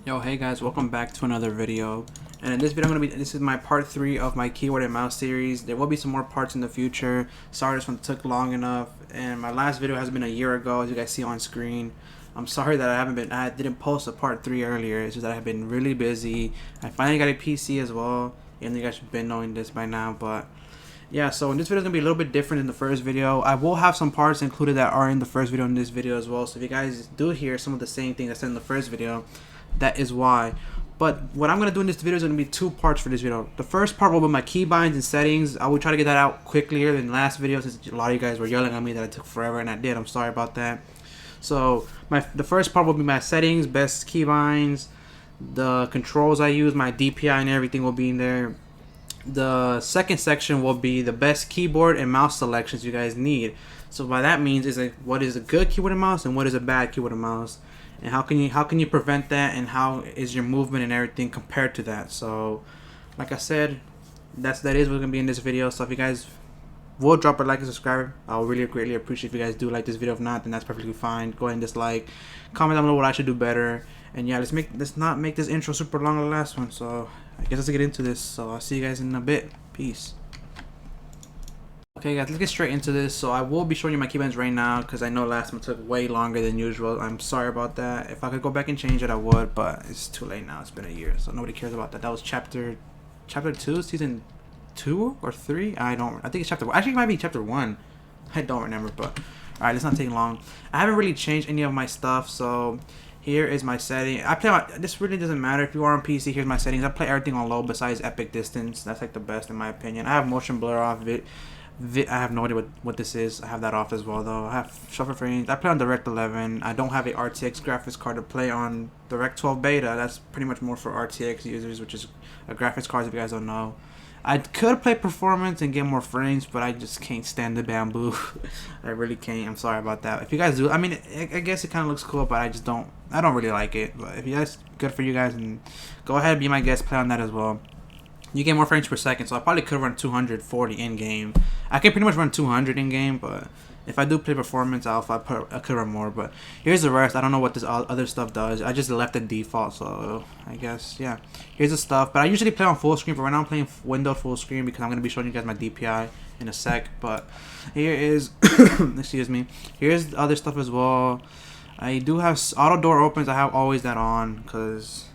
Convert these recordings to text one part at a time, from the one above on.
Yo, hey guys, welcome back to another video. And in this video, this is my part 3 of my keyboard and mouse series. There will be some more parts in the future. Sorry this one took long enough. And my last video has been a year ago, as you guys see on screen. I'm sorry that I didn't post a part 3 earlier. It's just that I've been really busy. I finally got a PC as well. And you guys should have been knowing this by now, but yeah, so this video is going to be a little bit different than the first video. I will have some parts included that are in the first video in this video as well. So if you guys do hear some of the same things I said in the first video, that is why. But what I'm going to do in this video is going to be 2 parts for this video. The first part will be my keybinds and settings. I will try to get that out quicker than the last video since a lot of you guys were yelling at me that it took forever, and I did. I'm sorry about that. So the first part will be my settings, best keybinds, the controls I use, my DPI and everything will be in there. The second section will be the best keyboard and mouse selections you guys need. So by that means is like what is a good keyboard and mouse and what is a bad keyboard and mouse, and how can you prevent that, and how is your movement and everything compared to that. So like I said, that is what's gonna be in this video. So if you guys will drop a like and subscribe, I will really greatly appreciate if you guys do like this video. If not, then that's perfectly fine. Go ahead and dislike, comment down below what I should do better. And yeah, let's not make this intro super long like the last one. So I guess let's get into this. So I'll see you guys in a bit. Peace. Okay guys, let's get straight into this. So I will be showing you my keybinds right now because I know last one took way longer than usual. I'm sorry about that. If I could go back and change it, I would, but it's too late now. It's been a year, so nobody cares about that. That was chapter 2, season 2 or 3. I think it's chapter 1. Actually, it might be chapter 1. I don't remember, but alright, let's not take long. I haven't really changed any of my stuff, so here is my setting. This really doesn't matter if you are on PC. Here's my settings. I play everything on low besides epic distance. That's like the best in my opinion. I have motion blur off. I have no idea what this is. I have that off as well though. I have shuffle frames. I play on Direct 11. I don't have a RTX graphics card to play on Direct 12 beta. That's pretty much more for RTX users, which is a graphics card if you guys don't know. I could play performance and get more frames, but I just can't stand the bamboo. I really can't. I'm sorry about that. If you guys do, I mean, I guess it kind of looks cool, but I don't really like it. But if you guys, good for you guys, and go ahead and be my guest, play on that as well. You get more frames per second, so I probably could run 240 in game. I can pretty much run 200 in game, but if I do play performance alpha, I could run more. But here's the rest. I don't know what this other stuff does. I just left the default, so I guess yeah. Here's the stuff. But I usually play on full screen, but right now I'm playing windowed full screen because I'm gonna be showing you guys my DPI in a sec. But here is, excuse me. Here's the other stuff as well. I do have auto door opens. I have always that on because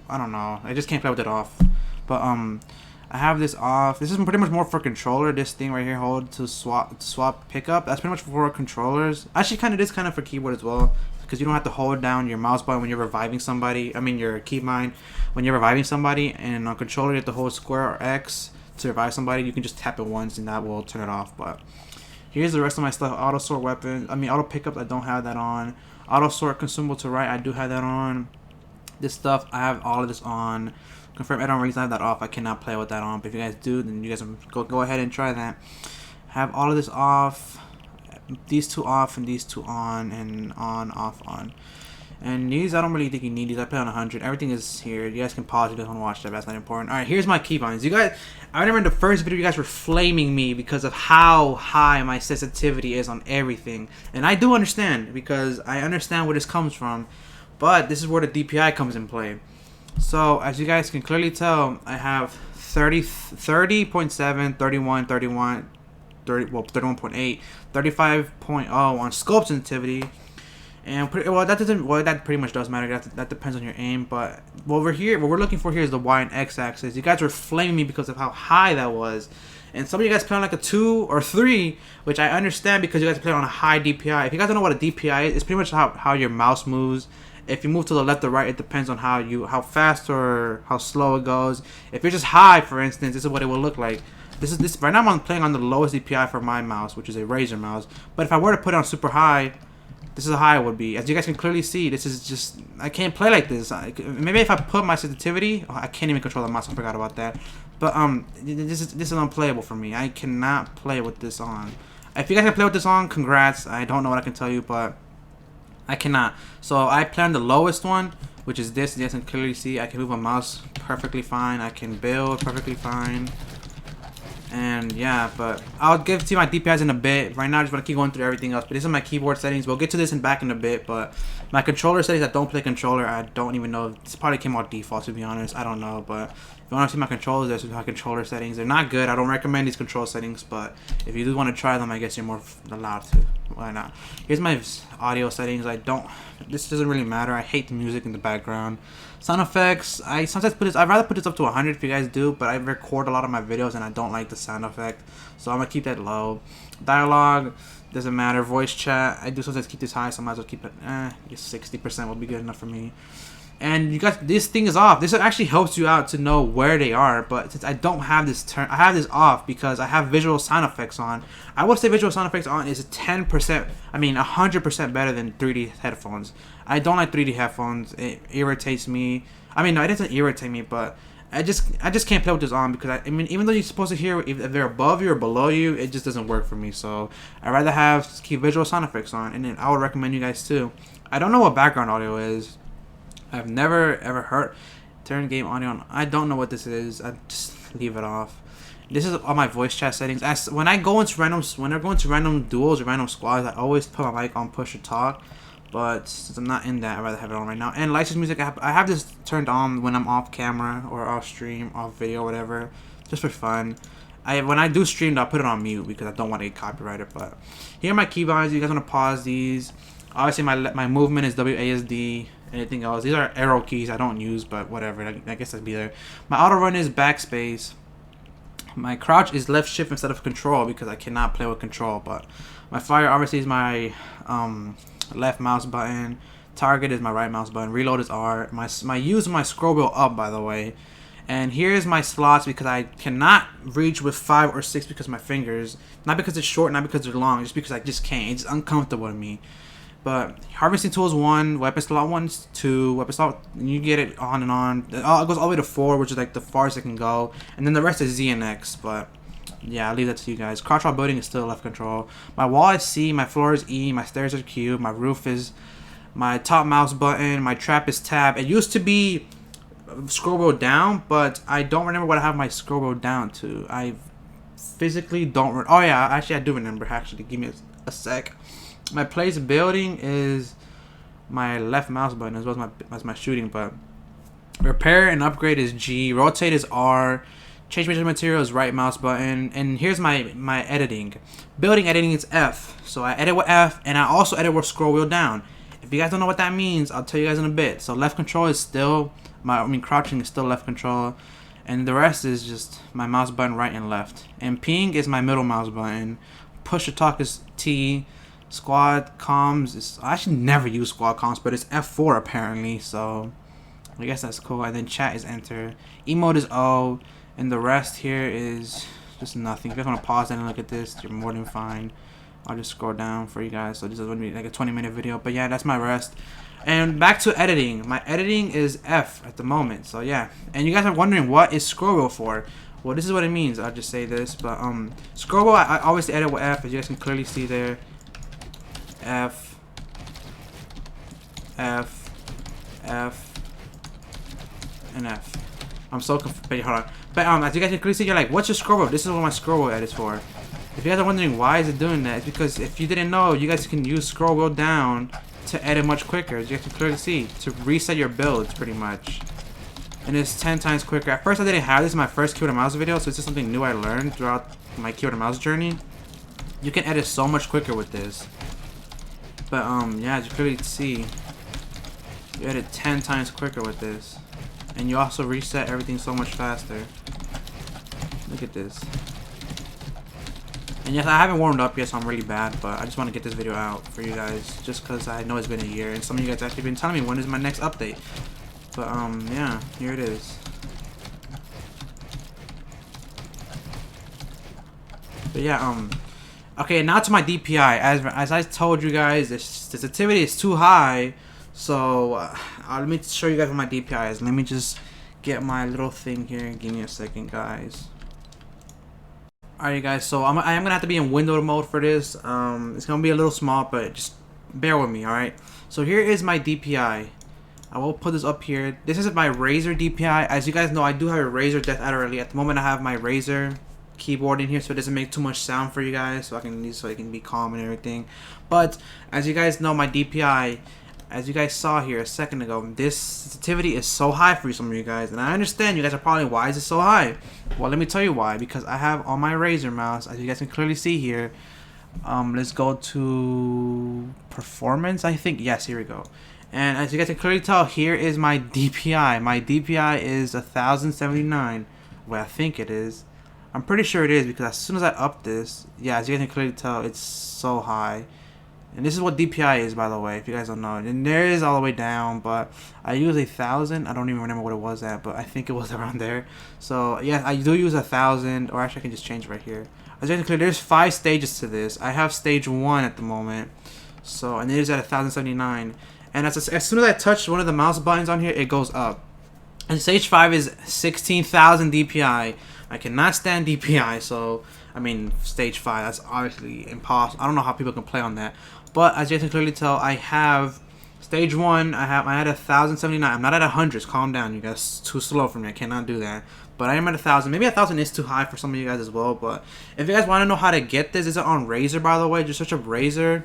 I don't know. I just can't play with it off. But I have this off. This is pretty much more for controller. This thing right here, hold to swap pickup. That's pretty much for controllers. Actually, kind of is kind of for keyboard as well, because you don't have to hold down your mouse button when you're reviving somebody. I mean your keybind when you're reviving somebody, and on controller you have to hold square or X to revive somebody. You can just tap it once and that will turn it off. But here's the rest of my stuff. Auto sort weapons. I mean auto pickup. I don't have that on. Auto sort consumable to right. I do have that on. This stuff I have all of this on. Confirm I don't really have that off. I cannot play with that on. But if you guys do, then you guys go ahead and try that. Have all of this off, these 2 off, and these 2 on, and on, off, on. And these I don't really think you need these. I play on 100. Everything is here. You guys can pause if you don't want to watch that. That's not important. All right, here's my keybinds. You guys, I remember in the first video you guys were flaming me because of how high my sensitivity is on everything, and I do understand because I understand where this comes from. But this is where the DPI comes in play. So as you guys can clearly tell, I have 30.7, 31, 31, 31.8, 35.0 on scope sensitivity, and that pretty much does matter. That depends on your aim. But what we're looking for here is the Y and X axis. You guys were flaming me because of how high that was, and some of you guys play on like a 2 or 3, which I understand because you guys play on a high DPI. If you guys don't know what a DPI is, it's pretty much how your mouse moves. If you move to the left or right, it depends on how fast or how slow it goes. If you're just high, for instance, this is what it will look like. This right now I'm playing on the lowest DPI for my mouse, which is a Razer mouse. But if I were to put it on super high, this is how high it would be. As you guys can clearly see, this is just, I can't play like this. Maybe if I put my sensitivity, I can't even control the mouse. I forgot about that. But this is unplayable for me. I cannot play with this on. If you guys can play with this on, congrats. I don't know what I can tell you, but I cannot. So I play on the lowest one, which is this. You guys can clearly see I can move my mouse perfectly fine. I can build perfectly fine. And yeah, but I'll give to you my DPIs in a bit. Right now, I just want to keep going through everything else. But this is my keyboard settings. We'll get to this in back in a bit. But my controller settings, I don't play controller. I don't even know. This probably came out default, to be honest. I don't know. But if you want to see my controllers, there's my controller settings. They're not good. I don't recommend these control settings. But if you do want to try them, I guess you're more allowed to. Why not? Here's my audio settings. This doesn't really matter. I hate the music in the background. Sound effects, I sometimes put this, I'd rather put this up to 100 if you guys do, but I record a lot of my videos and I don't like the sound effect, so I'm gonna keep that low. Dialogue, doesn't matter. Voice chat, I do sometimes keep this high, so I might as well keep it, I guess 60% will be good enough for me. And you guys, this thing is off. This actually helps you out to know where they are, but since I don't have this I have this off because I have visual sound effects on. I would say visual sound effects on is 10%, 100% better than 3D headphones. I don't like 3D headphones. It irritates me. No, it doesn't irritate me, but I just can't play with this on because even though you're supposed to hear if they're above you or below you, it just doesn't work for me. So I'd rather keep visual sound effects on, and then I would recommend you guys too. I don't know what background audio is. I've never ever heard turn game audio on. I don't know what this is. I just leave it off. This is all my voice chat settings. When I go into random duels or random squads, I always put my mic on push to talk. But since I'm not in that, I'd rather have it on right now. And licensed music, I have this turned on when I'm off camera or off stream, off video, whatever, just for fun. When I do stream, I'll put it on mute because I don't want to get copyrighted. But here are my keybinds. You guys want to pause these? Obviously, my movement is WASD. Anything else? These are arrow keys I don't use, but whatever. I guess that'd be there. My auto run is backspace. My crouch is left shift instead of control because I cannot play with control. But my fire obviously is my left mouse button. Target is my right mouse button. Reload is R. My use my scroll wheel up, by the way. And here's my slots because I cannot reach with 5 or 6 because of my fingers. Not because it's short, not because they're long, just because I just can't. It's uncomfortable to me. But harvesting tools 1, weapon slot 1, 2, weapon slot, you get it on and on. It goes all the way to 4, which is like the farthest it can go. And then the rest is Z and X, but yeah, I'll leave that to you guys. Crouch while building is still left control. My wall is C, my floor is E, my stairs are Q, my roof is my top mouse button, my trap is tab. It used to be scroll wheel down, but I don't remember what I have my scroll wheel down to. I physically don't. Oh yeah, actually I do remember. Actually, give me a sec. My place building is my left mouse button as well as my shooting. But repair and upgrade is G. Rotate is R. Change major material is right mouse button. And here's my editing. Building editing is F. So I edit with F, and I also edit with scroll wheel down. If you guys don't know what that means, I'll tell you guys in a bit. So left control is still crouching is still left control, and the rest is just my mouse button right and left. And ping is my middle mouse button. Push to talk is T. Squad comms is, I actually never use squad comms, but it's F4 apparently, so I guess that's cool. And then chat is enter. Emote is O, and the rest here is just nothing. If you guys want to pause and look at this, you're more than fine. I'll just scroll down for you guys. So this is going to be like a 20-minute video, but yeah, that's my rest. And back to editing. My editing is F at the moment, so yeah. And you guys are wondering what is scroll wheel for? Well, this is what it means. I'll just say this, but scroll wheel I always edit with F, as you guys can clearly see there. F, F, F, and F. I'm so confused. Hold on. But as you guys can clearly see, you're like, what's your scroll wheel? This is what my scroll wheel edit is for. If you guys are wondering why is it doing that, it's because if you didn't know, you guys can use scroll wheel down to edit much quicker. As you guys can clearly see, to reset your builds pretty much. And it's 10 times quicker. At first I didn't have this in my first keyboard and mouse video, so it's just something new I learned throughout my keyboard and mouse journey. You can edit so much quicker with this. But yeah, as you clearly see, you edit 10 times quicker with this. And you also reset everything so much faster. Look at this. And yes, I haven't warmed up yet, so I'm really bad, but I just want to get this video out for you guys, just because I know it's been a year, and some of you guys actually been telling me when is my next update. But yeah, here it is. But yeah, okay, now to my DPI. As I told you guys, the sensitivity is too high, so let me show you guys what my DPI is. Let me just get my little thing here. Give me a second, guys. Alright, guys. So I am gonna have to be in window mode for this. It's gonna be a little small, but just bear with me. All right. So here is my DPI. I will put this up here. This is my Razer DPI. As you guys know, I do have a Razer Death Adder Elite. At the moment, I have my Razer keyboard in here so it doesn't make too much sound for you guys, so it can be calm and everything. But as you guys know, my DPI, as you guys saw here a second ago, this sensitivity is so high for some of you guys, and I understand you guys are probably, why is it so high? Well, let me tell you why. Because I have on my Razer mouse, as you guys can clearly see here. Let's go to performance, I think. Yes, here we go. And as you guys can clearly tell, here is my DPI. My DPI is 1079. Well, I think it is. I'm pretty sure it is, because as soon as I up this, yeah, as you guys can clearly tell, it's so high. And this is what DPI is, by the way, if you guys don't know. And there is all the way down, but I use 1000. I don't even remember what it was at, but I think it was around there. So yeah, I do use 1000, or actually I can just change right here. As you can clear, there's 5 stages to this. I have stage 1 at the moment. So, and it is at 1079. And as soon as I touch one of the mouse buttons on here, it goes up. And stage 5 is 16,000 DPI. I cannot stand DPI, so I mean stage 5. That's obviously impossible. I don't know how people can play on that. But as you can clearly tell, I have stage 1. I had 1079. I'm not at 100. Calm down, you guys. Too slow for me. I cannot do that. But I am at 1000. Maybe 1000 is too high for some of you guys as well. But if you guys want to know how to get this, is it on Razer, by the way? Just search up Razer.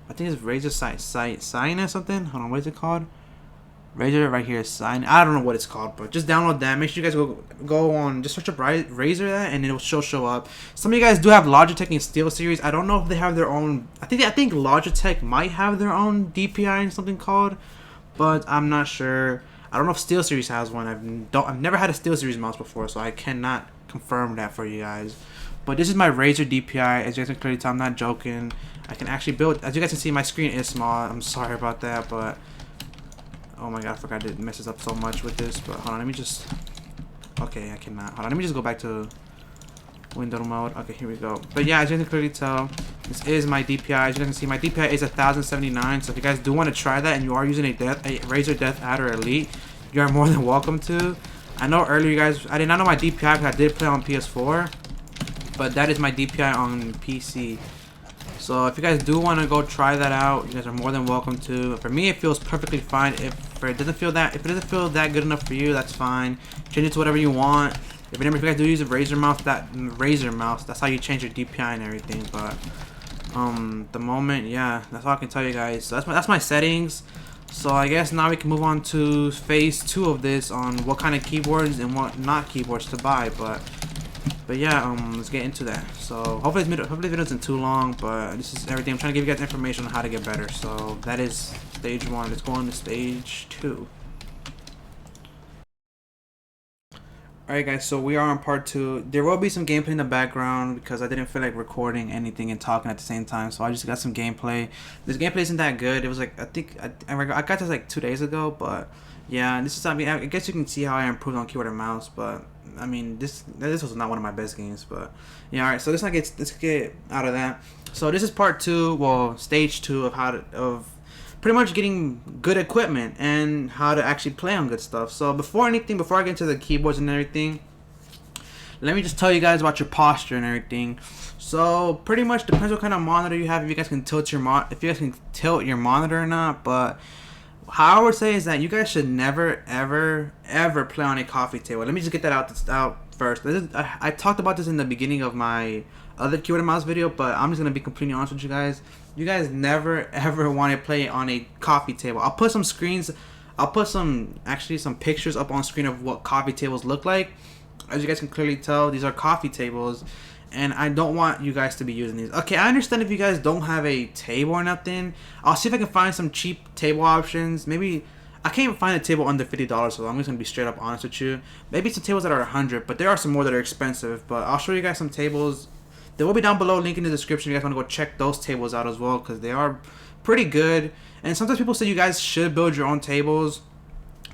I think it's Razer Sign or something. Hold on, what is it called? Razer right here, Sign. I don't know what it's called, but just download that. Make sure you guys go on, just search up Razer that, and it'll show up. Some of you guys do have Logitech and SteelSeries. I don't know if they have their own. I think Logitech might have their own DPI and something called, but I'm not sure. I don't know if SteelSeries has one. I've never had a SteelSeries mouse before, so I cannot confirm that for you guys. But this is my Razer DPI. As you guys can clearly tell, I'm not joking. I can actually build. As you guys can see, my screen is small. I'm sorry about that, but oh my god, I forgot it messes up so much with this. But hold on, let me just. Okay, I cannot. Hold on, let me just go back to window mode. Okay, here we go. But yeah, as you can clearly tell, this is my DPI. As you guys can see, my DPI is 1079. So if you guys do want to try that and you are using a Razer Death Adder Elite, you are more than welcome to. I know earlier you guys, I did not know my DPI because I did play on PS4, but that is my DPI on PC. So if you guys do want to go try that out, you guys are more than welcome to. For me, it feels perfectly fine. If it doesn't feel that good enough for you, that's fine. Change it to whatever you want. If you guys do use a Razer mouse, that's how you change your DPI and everything. But the moment, yeah, that's all I can tell you guys. So that's my settings. So I guess now we can move on to phase 2 of this, on what kind of keyboards and what not keyboards to buy. But yeah, let's get into that. So hopefully this video isn't too long, but this is everything. I'm trying to give you guys information on how to get better. So that is stage 1. Let's go on to stage 2. Alright guys, so we are on part 2. There will be some gameplay in the background because I didn't feel like recording anything and talking at the same time, so I just got some gameplay. This gameplay isn't that good. It was like, I got this like 2 days ago, but yeah, this is, I mean, I guess you can see how I improved on keyboard and mouse, but I mean, this was not one of my best games, but yeah. Alright, so let's get out of that. So this is part 2, well, stage 2 of pretty much getting good equipment and how to actually play on good stuff. So before I get into the keyboards and everything, let me just tell you guys about your posture and everything. So pretty much depends what kind of monitor you have, if you guys can tilt your monitor or not. But how I would say is that you guys should never ever play on a coffee table. Let me just get that out first. I talked about this in the beginning of my other keyboard and mouse video, but I'm just gonna be completely honest with you guys. You guys never ever want to play on a coffee table. I'll put some screens. I'll put some pictures up on screen of what coffee tables look like. As you guys can clearly tell, these are coffee tables, and I don't want you guys to be using these. Okay, I understand if you guys don't have a table or nothing. I'll see if I can find some cheap table options. Maybe I can't find a table under $50, so I'm just gonna be straight up honest with you. Maybe some tables that are 100, but there are some more that are expensive. But I'll show you guys some tables. They will be down below, link in the description. If you guys want to go check those tables out as well, because they are pretty good. And sometimes people say you guys should build your own tables.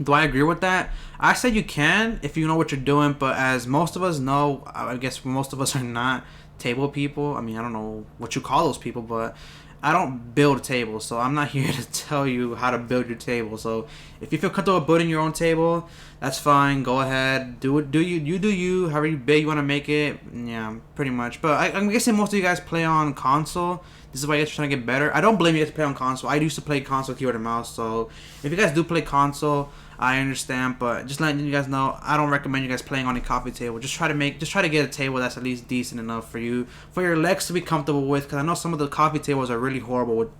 Do I agree with that? I said you can if you know what you're doing, but as most of us know, I guess most of us are not table people. I mean, I don't know what you call those people, but I don't build tables, so I'm not here to tell you how to build your table. So if you feel comfortable building your own table, that's fine. Go ahead, do it. Do you? However big you want to make it. Yeah, pretty much. But I'm guessing most of you guys play on console. This is why you guys are trying to get better. I don't blame you guys to play on console. I used to play console, keyboard and mouse. So if you guys do play console, I understand, but just letting you guys know, I don't recommend you guys playing on a coffee table. Just try to get a table that's at least decent enough for your legs to be comfortable with. Because I know some of the coffee tables are really horrible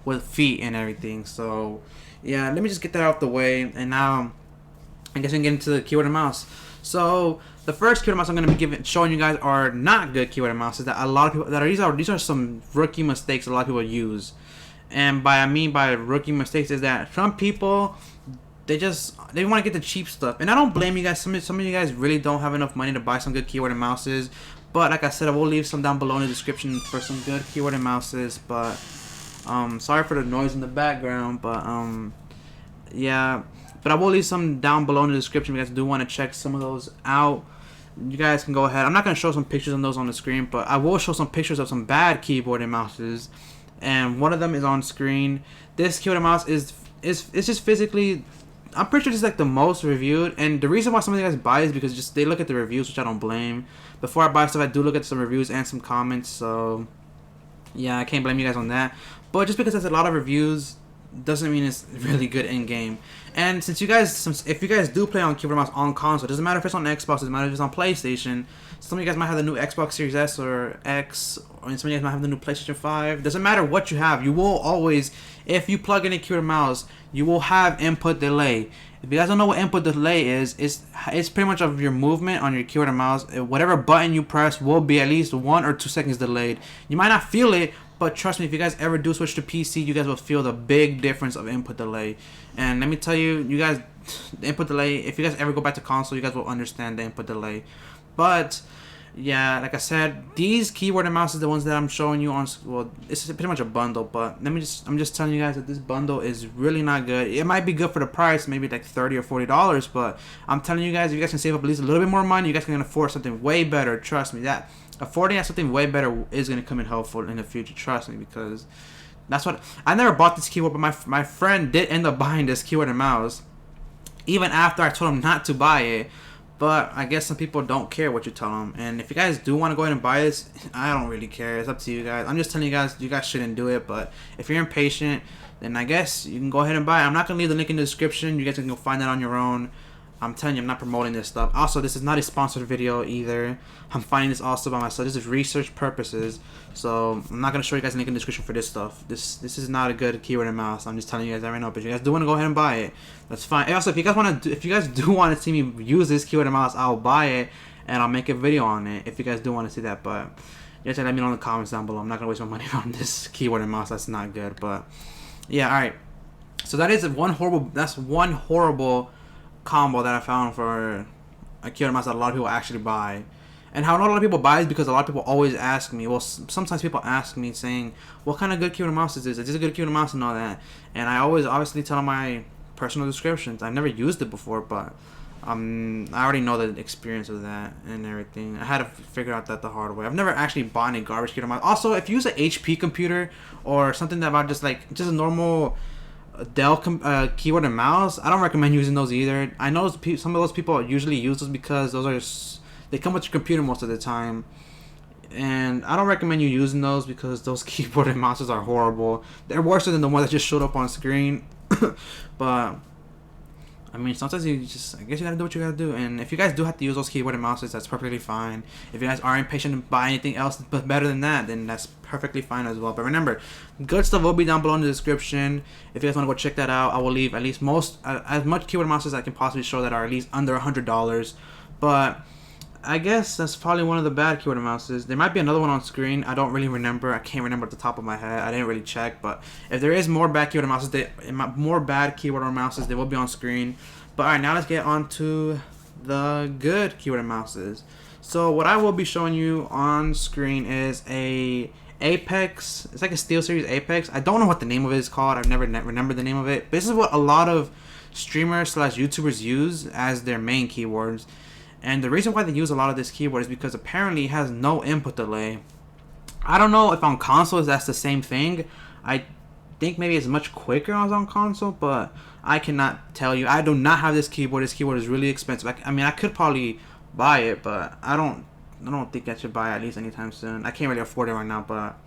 with feet and everything. So yeah, let me just get that out the way, and now I guess we can get into the keyboard and mouse. So the first keyboard and mouse I'm going to be showing you guys are not good keyboard and mouses that a lot of people these are some rookie mistakes a lot of people use. And by rookie mistakes is that some people they want to get the cheap stuff, and I don't blame you guys. Some of you guys really don't have enough money to buy some good keyboard and mouses. But like I said, I will leave some down below in the description for some good keyboard and mouses. But sorry for the noise in the background. But yeah. But I will leave some down below in the description if you guys do want to check some of those out. You guys can go ahead. I'm not going to show some pictures of those on the screen, but I will show some pictures of some bad keyboard and mouses. And one of them is on screen. This keyboard and mouse is just physically, I'm pretty sure this is like the most reviewed. And the reason why some of you guys buy is because just they look at the reviews, which I don't blame. Before I buy stuff, I do look at some reviews and some comments. So yeah, I can't blame you guys on that. But just because there's a lot of reviews doesn't mean it's really good in game. And if you guys do play on keyboard and mouse on console, it doesn't matter if it's on Xbox, it doesn't matter if it's on PlayStation. Some of you guys might have the new Xbox Series S or X, or some of you guys might have the new PlayStation 5. Doesn't matter what you have, you will always, if you plug in a keyboard and mouse, you will have input delay. If you guys don't know what input delay is, it's pretty much of your movement on your keyboard and mouse. Whatever button you press will be at least 1 or 2 seconds delayed. You might not feel it, but trust me, if you guys ever do switch to PC, you guys will feel the big difference of input delay. And let me tell you, you guys, the input delay, if you guys ever go back to console, you guys will understand the input delay. But yeah, like I said, these keyboard and mouse is the ones that I'm showing you on. Well, it's pretty much a bundle, but I'm just telling you guys that this bundle is really not good. It might be good for the price, maybe like $30 or $40, but I'm telling you guys, if you guys can save up at least a little bit more money, you guys can afford something way better. Trust me, that affording something way better is gonna come in helpful in the future. Trust me, because that's what I never bought this keyboard, but my friend did end up buying this keyboard and mouse, even after I told him not to buy it. But I guess some people don't care what you tell them. And if you guys do want to go ahead and buy this, I don't really care. It's up to you guys. I'm just telling you guys shouldn't do it. But if you're impatient, then I guess you can go ahead and buy it. I'm not going to leave the link in the description. You guys can go find that on your own. I'm telling you, I'm not promoting this stuff. Also, this is not a sponsored video either. I'm finding this also by myself. This is research purposes. So I'm not going to show you guys a link in the description for this stuff. This is not a good keyboard and mouse. I'm just telling you guys that right now. But if you guys do want to go ahead and buy it, that's fine. And also, if you guys do want to see me use this keyboard and mouse, I'll buy it and I'll make a video on it if you guys do want to see that. But you guys let me know in the comments down below. I'm not going to waste my money on this keyboard and mouse. That's not good. But yeah, all right. So that's one horrible combo that I found for a keyboard and mouse that a lot of people actually buy. And how not a lot of people buy is because a lot of people always ask me, well, sometimes people ask me saying, what kind of good keyboard and mouse is this? Is this a good keyboard and mouse and all that? And I always obviously tell them my personal descriptions. I've never used it before, but I already know the experience of that and everything. I had to figure out that the hard way. I've never actually bought any garbage keyboard and mouse. Also, if you use an HP computer or something that about just a normal Dell keyboard and mouse, I don't recommend using those either. I know some of those people usually use those because they come with your computer most of the time, and I don't recommend you using those because those keyboard and mouses are horrible. They're worse than the one that just showed up on screen. But I mean, sometimes I guess you gotta do what you gotta do. And if you guys do have to use those keyboard and mouses, that's perfectly fine. If you guys are impatient to buy anything else but better than that, then that's perfectly fine as well. But remember, good stuff will be down below in the description. If you guys want to go check that out, I will leave at least as much keyboard and mouse as I can possibly show that are at least under $100. But I guess that's probably one of the bad keyboard and mouses. There might be another one on screen. I don't really remember. I can't remember at the top of my head. I didn't really check. But if there is more bad keyboard and mouses, they will be on screen. But alright, now let's get on to the good keyboard and mouses. So what I will be showing you on screen is a Apex. It's like a SteelSeries Apex. I don't know what the name of it is called. I've never remembered the name of it. But this is what a lot of streamers / YouTubers use as their main keyboards. And the reason why they use a lot of this keyboard is because apparently it has no input delay. I don't know if on consoles that's the same thing. I think maybe it's much quicker on console, but I cannot tell you. I do not have this keyboard. This keyboard is really expensive. I mean, I could probably buy it, but I don't think I should buy it at least anytime soon. I can't really afford it right now, but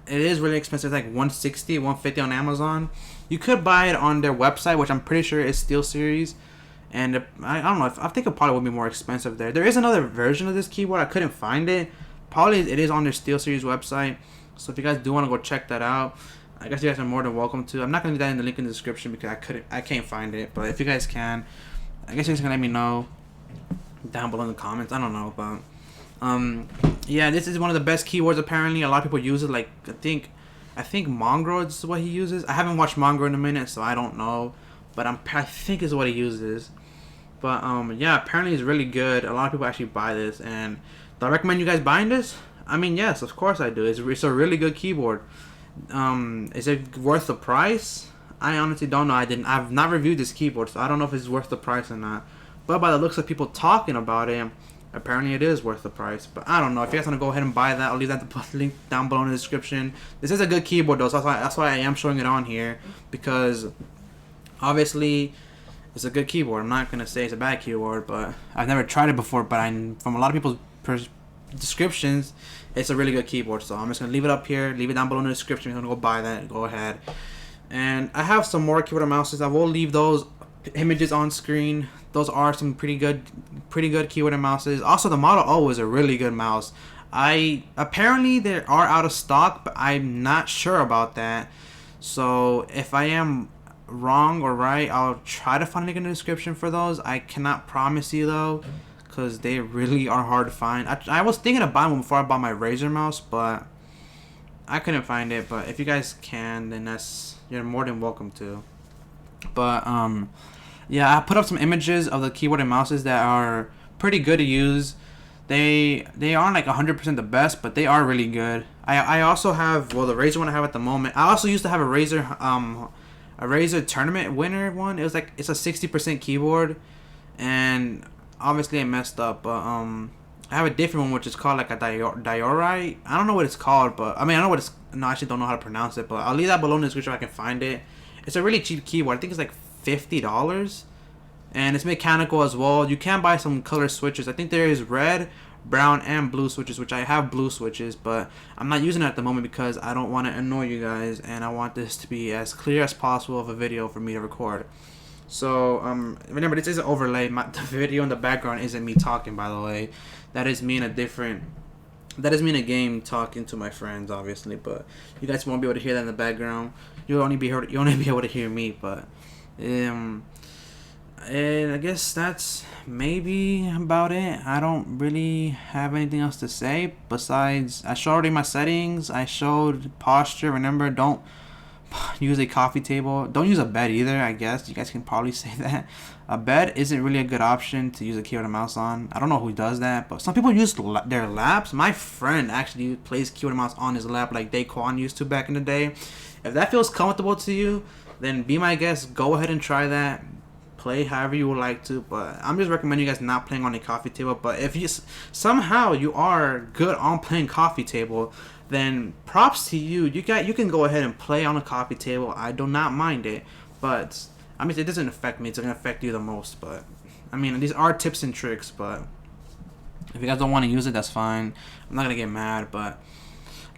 it is really expensive. It's like $160, $150 on Amazon. You could buy it on their website, which I'm pretty sure is SteelSeries. And I don't know. I think it probably would be more expensive there. There is another version of this keyboard. I couldn't find it. Probably it is on their SteelSeries website. So if you guys do want to go check that out, I guess you guys are more than welcome to. I'm not gonna do that in the link in the description because I can't find it. But if you guys can, I guess you guys can let me know down below in the comments. I don't know, but yeah, this is one of the best keyboards. Apparently, a lot of people use it. Like I think Mongrel is what he uses. I haven't watched Mongrel in a minute, so I don't know. But I think is what he uses. But yeah, apparently it's really good. A lot of people actually buy this, and do I recommend you guys buying this? I mean, yes, of course I do. It's a really good keyboard. Is it worth the price? I honestly don't know. I've not reviewed this keyboard, so I don't know if it's worth the price or not. But by the looks of people talking about it, apparently it is worth the price. But I don't know. If you guys want to go ahead and buy that, I'll leave that link down below in the description. This is a good keyboard though, so that's why I am showing it on here, because obviously it's a good keyboard. I'm not gonna say it's a bad keyboard, but I've never tried it before. But from a lot of people's descriptions, it's a really good keyboard. So I'm just gonna leave it up here, leave it down below in the description. If you wanna go buy that, go ahead. And I have some more keyboard and mouses. I will leave those images on screen. Those are some pretty good keyboard and mouses. Also, the Model O is a really good mouse. Apparently they are out of stock, but I'm not sure about that. So if I am wrong or right, I'll try to find a link in the description for those. I cannot promise you though, because they really are hard to find. I was thinking of buying one before I bought my Razer mouse, but I couldn't find it. But if you guys can, then you're more than welcome to. But yeah, I put up some images of the keyboard and mouses that are pretty good to use. They aren't like 100% the best, but they are really good. I also have, well, the Razer one I have at the moment. I also used to have a Razer tournament winner one. It's a 60% keyboard, and obviously I messed up. But I have a different one which is called like a diorite. I don't know what it's called, but I mean I know what it's. No, I actually don't know how to pronounce it. But I'll leave that below in the description if I can find it. It's a really cheap keyboard. I think it's like $50, and it's mechanical as well. You can buy some color switches. I think there is red, brown, and blue switches, which I have blue switches, but I'm not using it at the moment because I don't want to annoy you guys, and I want this to be as clear as possible of a video for me to record. So remember, this is an overlay. The video in the background isn't me talking, by the way. That is me in a game talking to my friends, obviously, but you guys won't be able to hear that in the background. You'll only be able to hear me. But and I guess that's maybe about it. I don't really have anything else to say besides I showed already my settings. I showed posture. Remember, don't use a coffee table. Don't use a bed either. I guess you guys can probably say that. A bed isn't really a good option to use a keyboard and mouse on. I don't know who does that, but some people use their laps. My friend actually plays keyboard and mouse on his lap like Daquan used to back in the day. If that feels comfortable to you, then be my guest. Go ahead and try that. Play however you would like to, but I'm just recommending you guys not playing on a coffee table. But if you somehow you are good on playing coffee table, then props to you. You can go ahead and play on a coffee table. I do not mind it, but I mean it doesn't affect me. It's gonna affect you the most. But I mean these are tips and tricks. But if you guys don't want to use it, that's fine. I'm not gonna get mad. But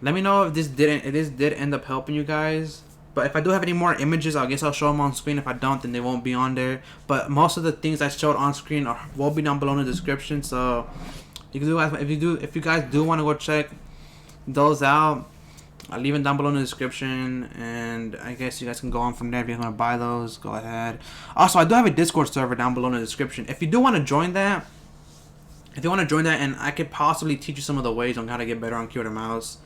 let me know if this did end up helping you guys. But if I do have any more images, I guess I'll show them on screen. If I don't, then they won't be on there. But most of the things I showed on screen will be down below in the description. So you can do if you guys do want to go check those out, I'll leave it down below in the description. And I guess you guys can go on from there. If you want to buy those, go ahead. Also, I do have a Discord server down below in the description. If you do want to join that, and I could possibly teach you some of the ways on how to get better on keyboard and mouse.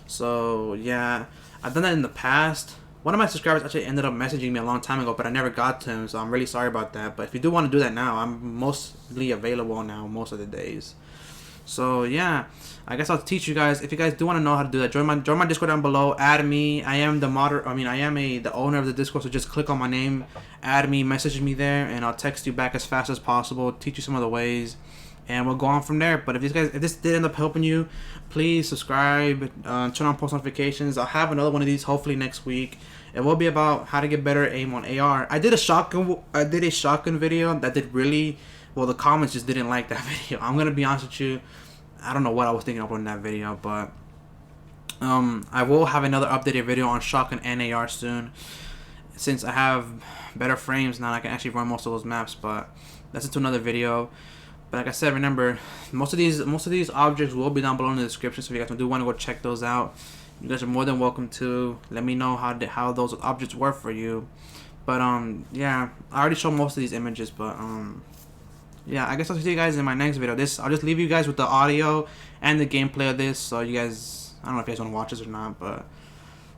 So yeah, I've done that in the past. One of my subscribers actually ended up messaging me a long time ago, but I never got to him, so I'm really sorry about that. But if you do want to do that now, I'm mostly available now most of the days. So yeah, I guess I'll teach you guys. If you guys do want to know how to do that, join my Discord down below. Add me. I am the the owner of the Discord. So just click on my name, add me, message me there, and I'll text you back as fast as possible. Teach you some of the ways, and we'll go on from there. But if this did end up helping you, please subscribe, turn on post notifications. I'll have another one of these hopefully next week. It will be about how to get better aim on AR. I did a shotgun video that did really well. The comments just didn't like that video. I'm gonna be honest with you. I don't know what I was thinking of in that video, but I will have another updated video on shotgun and AR soon. since I have better frames now, I can actually run most of those maps. But that's into another video. But like I said, remember, most of these objects will be down below in the description. So if you guys do want to go check those out, you guys are more than welcome to. Let me know how those objects work for you. But yeah, I already showed most of these images. But yeah, I guess I'll see you guys in my next video. I'll just leave you guys with the audio and the gameplay of this. So you guys, I don't know if you guys want to watch this or not, but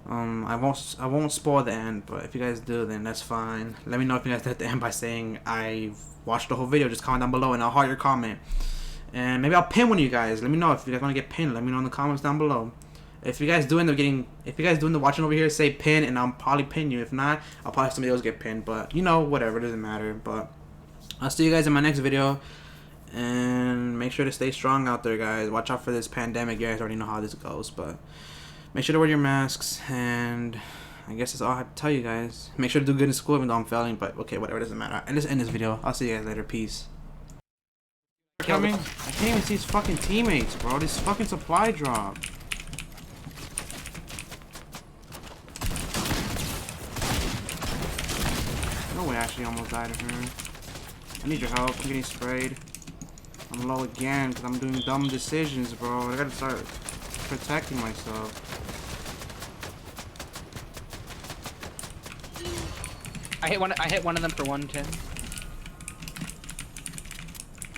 I won't spoil the end. But if you guys do, then that's fine. Let me know if you guys did the end by saying I've watched the whole video. Just comment down below and I'll heart your comment. And maybe I'll pin one of you guys. Let me know if you guys want to get pinned. Let me know in the comments down below. If you guys do end up getting, if you guys do end up watching over here, say pin and I'll probably pin you. If not, I'll probably have somebody else get pinned. But you know, whatever, it doesn't matter. But I'll see you guys in my next video. And make sure to stay strong out there, guys. Watch out for this pandemic. You guys already know how this goes. But make sure to wear your masks. And I guess that's all I have to tell you guys. Make sure to do good in school even though I'm failing. But okay, whatever, it doesn't matter. And let's end this video. I'll see you guys later. Peace. Coming? I can't even see his fucking teammates, bro. This fucking supply drop. No way, I actually almost died of her. I need your help. I'm getting sprayed. I'm low again because I'm doing dumb decisions, bro. I gotta start protecting myself. I hit one of them for 110.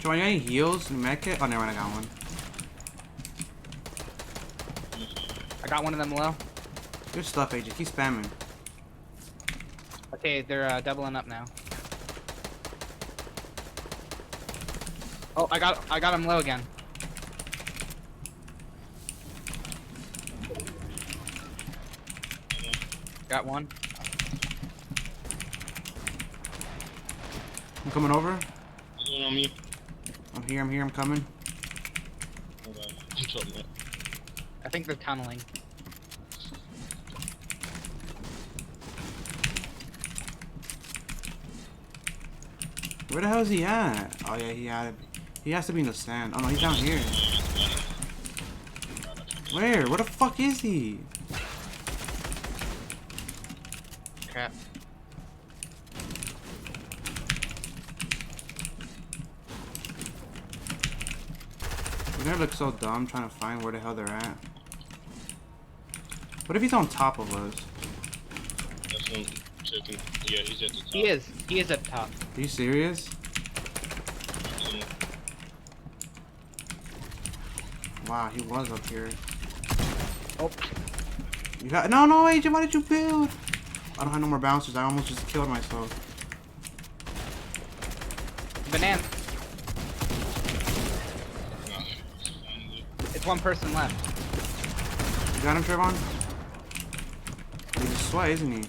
Joe, you got any heals and med kit? Oh, never mind, I got one. I got one of them low. Good stuff, AJ. Keep spamming. Okay, they're doubling up now. Oh, I got him low again. Got one. I'm coming over. Going on me. I'm here, I'm coming. Hold on. I'm talking about. I think they're tunneling. Where the hell is he at? Oh yeah, he has to be in the sand. Oh no, he's down here. Where? Where the fuck is he? Crap. You're gonna look so dumb trying to find where the hell they're at. What if he's on top of us? That's one checking. Yeah, he's at the top. He is at the top. Are you serious? Yeah. Wow, he was up here. Oh, You got no, AJ, why did you build? I don't have no more bouncers. I almost just killed myself. banana. It's one person left. You got him, Trayvon? He's a sweat, isn't he?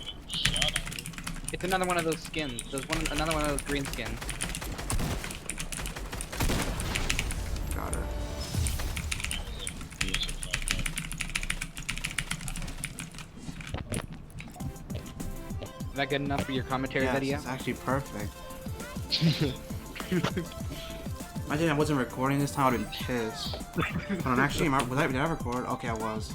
It's another one of those skins. Another one of those green skins. Got it. Is that good enough for your commentary Yes, video? it's actually perfect. Imagine I wasn't recording this time, I would have been pissed. Hold on, actually, did I record? Okay, I was.